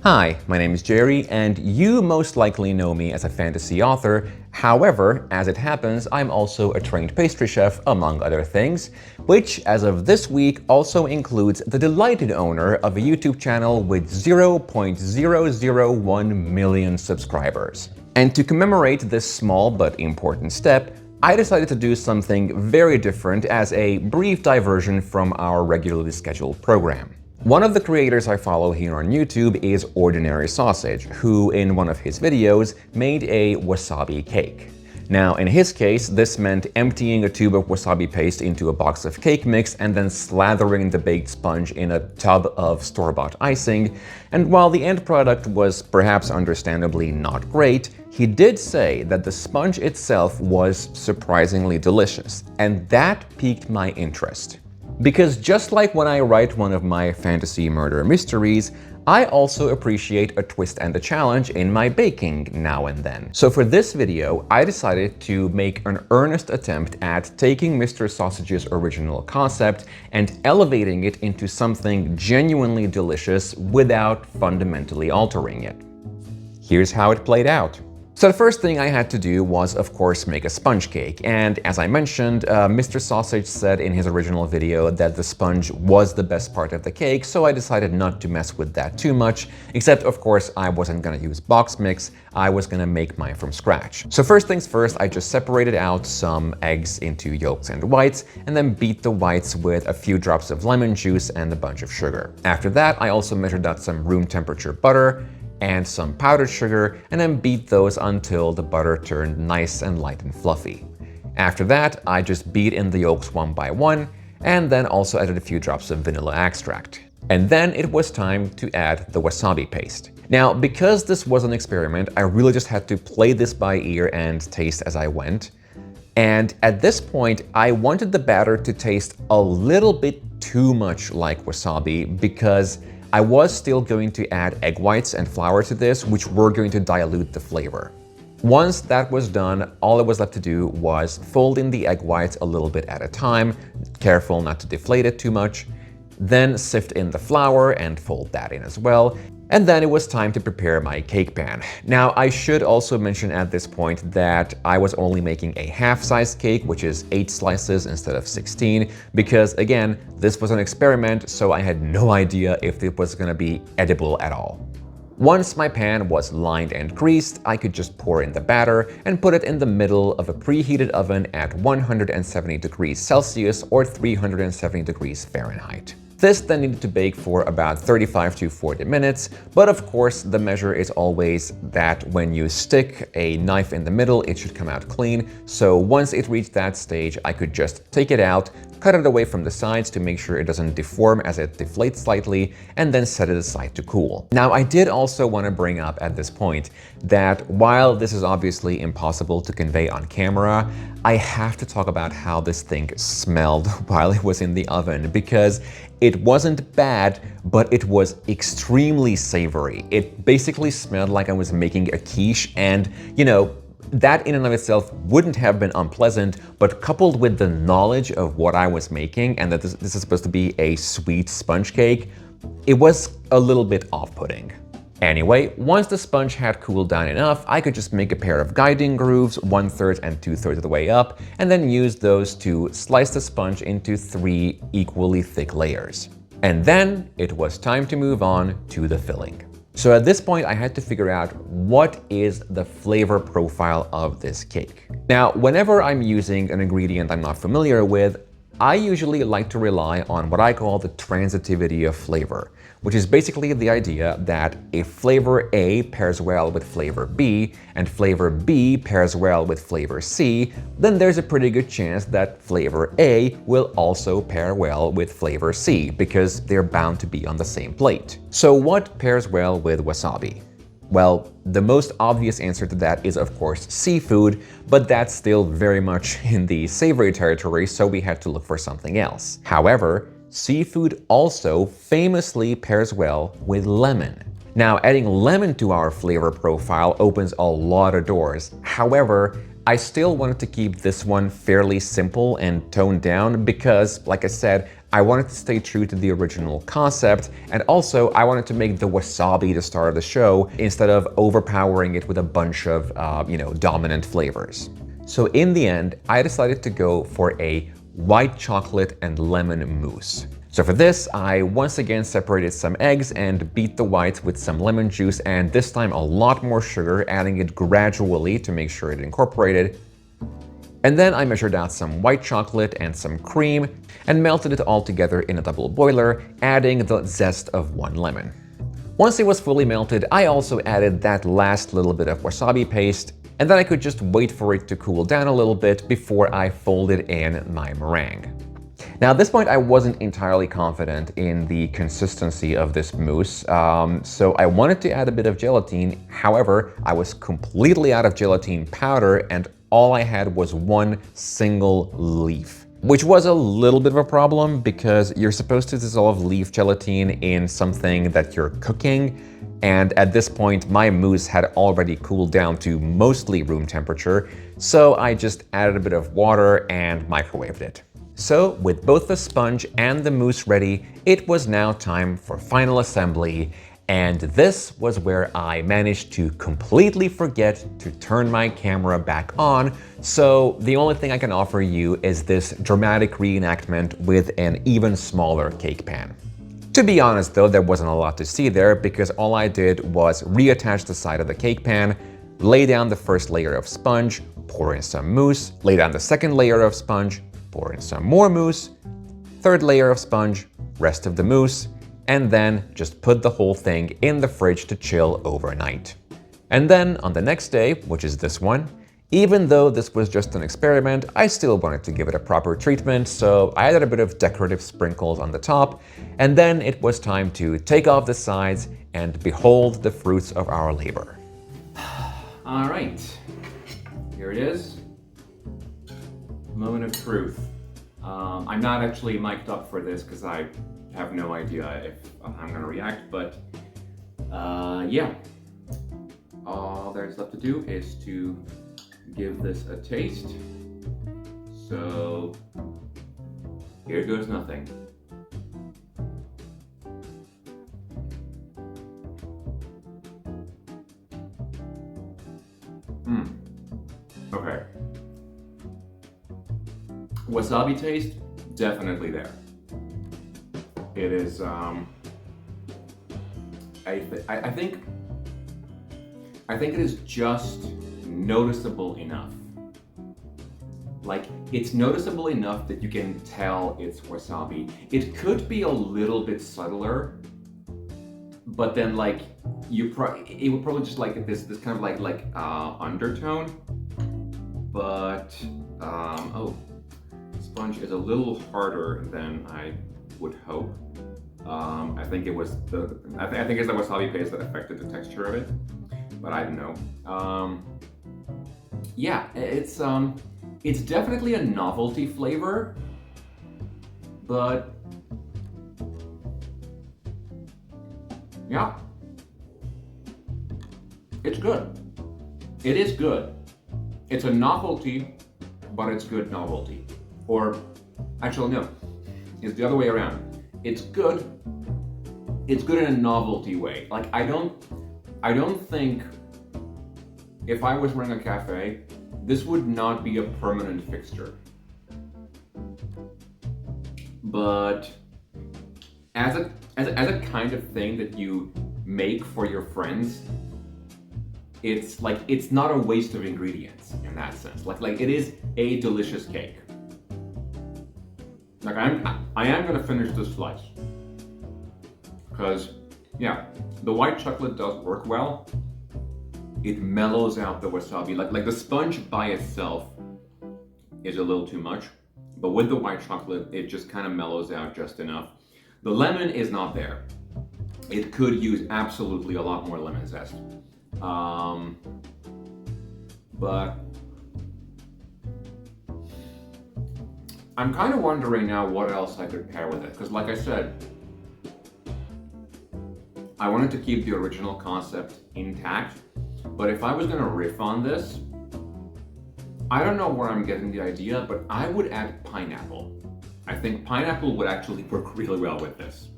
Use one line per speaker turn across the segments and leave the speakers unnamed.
Hi, my name is Jerry, and you most likely know me as a fantasy author. However, as it happens, I'm also a trained pastry chef, among other things, which, as of this week, also includes the delighted owner of a YouTube channel with 0.001 million subscribers. And to commemorate this small but important step, I decided to do something very different as a brief diversion from our regularly scheduled program. One of the creators I follow here on YouTube is Ordinary Sausage, who in one of his videos made a wasabi cake. Now, in his case, this meant emptying a tube of wasabi paste into a box of cake mix and then slathering the baked sponge in a tub of store-bought icing. And while the end product was perhaps understandably not great, he did say that the sponge itself was surprisingly delicious, and that piqued my interest. Because just like when I write one of my fantasy murder mysteries, I also appreciate a twist and a challenge in my baking now and then. So for this video, I decided to make an earnest attempt at taking Mr. Sausage's original concept and elevating it into something genuinely delicious without fundamentally altering it. Here's how it played out. So the first thing I had to do was, of course, make a sponge cake. And as I mentioned, Mr. Sausage said in his original video that the sponge was the best part of the cake, so I decided not to mess with that too much, except of course I wasn't gonna use box mix, I was gonna make mine from scratch. So first things first, I just separated out some eggs into yolks and whites, and then beat the whites with a few drops of lemon juice and a bunch of sugar. After that, I also measured out some room temperature butter, and some powdered sugar, and then beat those until the butter turned nice and light and fluffy. After that, I just beat in the yolks one by one, and then also added a few drops of vanilla extract. And then it was time to add the wasabi paste. Now, because this was an experiment, I really just had to play this by ear and taste as I went. And at this point, I wanted the batter to taste a little bit too much like wasabi because I was still going to add egg whites and flour to this, which were going to dilute the flavor. Once that was done, all that was left to do was fold in the egg whites a little bit at a time, careful not to deflate it too much, then sift in the flour and fold that in as well. And then it was time to prepare my cake pan. Now, I should also mention at this point that I was only making a half-size cake, which is 8 slices instead of 16, because again, this was an experiment, so I had no idea if it was gonna be edible at all. Once my pan was lined and greased, I could just pour in the batter and put it in the middle of a preheated oven at 170 degrees Celsius or 370 degrees Fahrenheit. This then needed to bake for about 35 to 40 minutes, but of course the measure is always that when you stick a knife in the middle, it should come out clean. So once it reached that stage, I could just take it out, cut it away from the sides to make sure it doesn't deform as it deflates slightly, and then set it aside to cool. Now, I did also want to bring up at this point that while this is obviously impossible to convey on camera, I have to talk about how this thing smelled while it was in the oven, because it wasn't bad, but it was extremely savory. It basically smelled like I was making a quiche, and you know, that in and of itself wouldn't have been unpleasant, but coupled with the knowledge of what I was making and that this is supposed to be a sweet sponge cake, it was a little bit off-putting. Anyway, once the sponge had cooled down enough, I could just make a pair of guiding grooves 1/3 and 2/3 of the way up, and then use those to slice the sponge into 3 equally thick layers. And then it was time to move on to the filling. So at this point, I had to figure out what is the flavor profile of this cake. Now, whenever I'm using an ingredient I'm not familiar with, I usually like to rely on what I call the transitivity of flavor, which is basically the idea that if flavor A pairs well with flavor B, and flavor B pairs well with flavor C, then there's a pretty good chance that flavor A will also pair well with flavor C, because they're bound to be on the same plate. So what pairs well with wasabi? Well, the most obvious answer to that is, of course, seafood, but that's still very much in the savory territory, so we had to look for something else. However, seafood also famously pairs well with lemon. Now, adding lemon to our flavor profile opens a lot of doors. However, I still wanted to keep this one fairly simple and toned down because, like I said, I wanted to stay true to the original concept, and also I wanted to make the wasabi the star of the show instead of overpowering it with a bunch of, dominant flavors. So in the end, I decided to go for a white chocolate and lemon mousse. So for this, I once again separated some eggs and beat the whites with some lemon juice, and this time a lot more sugar, adding it gradually to make sure it incorporated. And then I measured out some white chocolate and some cream and melted it all together in a double boiler, adding the zest of 1 lemon. Once it was fully melted, I also added that last little bit of wasabi paste, and then I could just wait for it to cool down a little bit before I folded in my meringue. Now at this point I wasn't entirely confident in the consistency of this mousse, so I wanted to add a bit of gelatine. However, I was completely out of gelatine powder and all I had was 1 single leaf, which was a little bit of a problem because you're supposed to dissolve leaf gelatine in something that you're cooking. And at this point, my mousse had already cooled down to mostly room temperature, so I just added a bit of water and microwaved it. So with both the sponge and the mousse ready, it was now time for final assembly. And this was where I managed to completely forget to turn my camera back on, so the only thing I can offer you is this dramatic reenactment with an even smaller cake pan. To be honest though, there wasn't a lot to see there because all I did was reattach the side of the cake pan, lay down the first layer of sponge, pour in some mousse, lay down the second layer of sponge, pour in some more mousse, third layer of sponge, rest of the mousse, and then just put the whole thing in the fridge to chill overnight. And then on the next day, which is this one, even though this was just an experiment, I still wanted to give it a proper treatment, so I added a bit of decorative sprinkles on the top, and then it was time to take off the sides and behold the fruits of our labor. All right, here it is. Moment of truth. I'm not actually mic'd up for this because I have no idea if I'm gonna react, but yeah. All there's left to do is to give this a taste. So here goes nothing. Okay. Wasabi taste, definitely there. It is, I think it is just noticeable enough. Like, it's noticeable enough that you can tell it's wasabi. It could be a little bit subtler, but then like, it would probably just like this kind of like undertone. But, oh, sponge is a little harder than I would hope. I think it was I think it's the wasabi paste that affected the texture of it, but I don't know. Yeah, it's definitely a novelty flavor, but yeah, it's good. It is good. It's a novelty, but it's good novelty. Or actually no, it's the other way around. It's good in a novelty way. Like I don't think if I was running a cafe, this would not be a permanent fixture. But as a kind of thing that you make for your friends, it's like, it's not a waste of ingredients in that sense. Like it is a delicious cake. Like I am gonna finish this slice. Because, yeah, the white chocolate does work well. It mellows out the wasabi. Like the sponge by itself is a little too much, but with the white chocolate, it just kind of mellows out just enough. The lemon is not there. It could use absolutely a lot more lemon zest. But I'm kind of wondering now what else I could pair with it. Because like I said, I wanted to keep the original concept intact, but if I was gonna riff on this, I don't know where I'm getting the idea, but I would add pineapple. I think pineapple would actually work really well with this.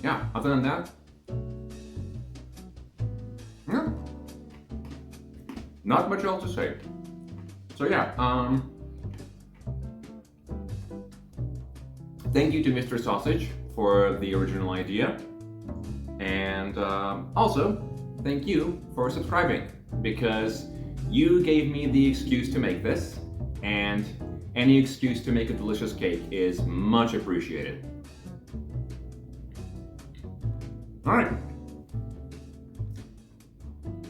Yeah, other than that, yeah, not much else to say. So yeah, thank you to Mr. Sausage for the original idea, and also thank you for subscribing, because you gave me the excuse to make this, and any excuse to make a delicious cake is much appreciated. Alright.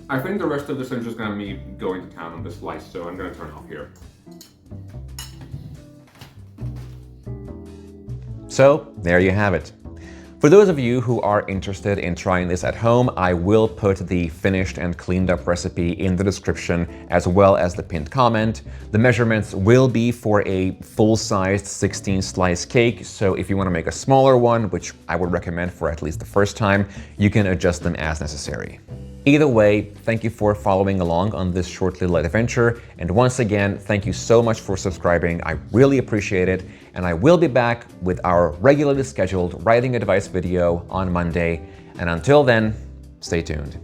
I think the rest of this is just gonna be going to town on this slice, so I'm gonna turn off here. So, there you have it. For those of you who are interested in trying this at home, I will put the finished and cleaned up recipe in the description, as well as the pinned comment. The measurements will be for a full-sized 16-slice cake, so if you want to make a smaller one, which I would recommend for at least the first time, you can adjust them as necessary. Either way, thank you for following along on this short little adventure, and once again, thank you so much for subscribing. I really appreciate it, and I will be back with our regularly scheduled writing advice video on Monday, and until then, stay tuned.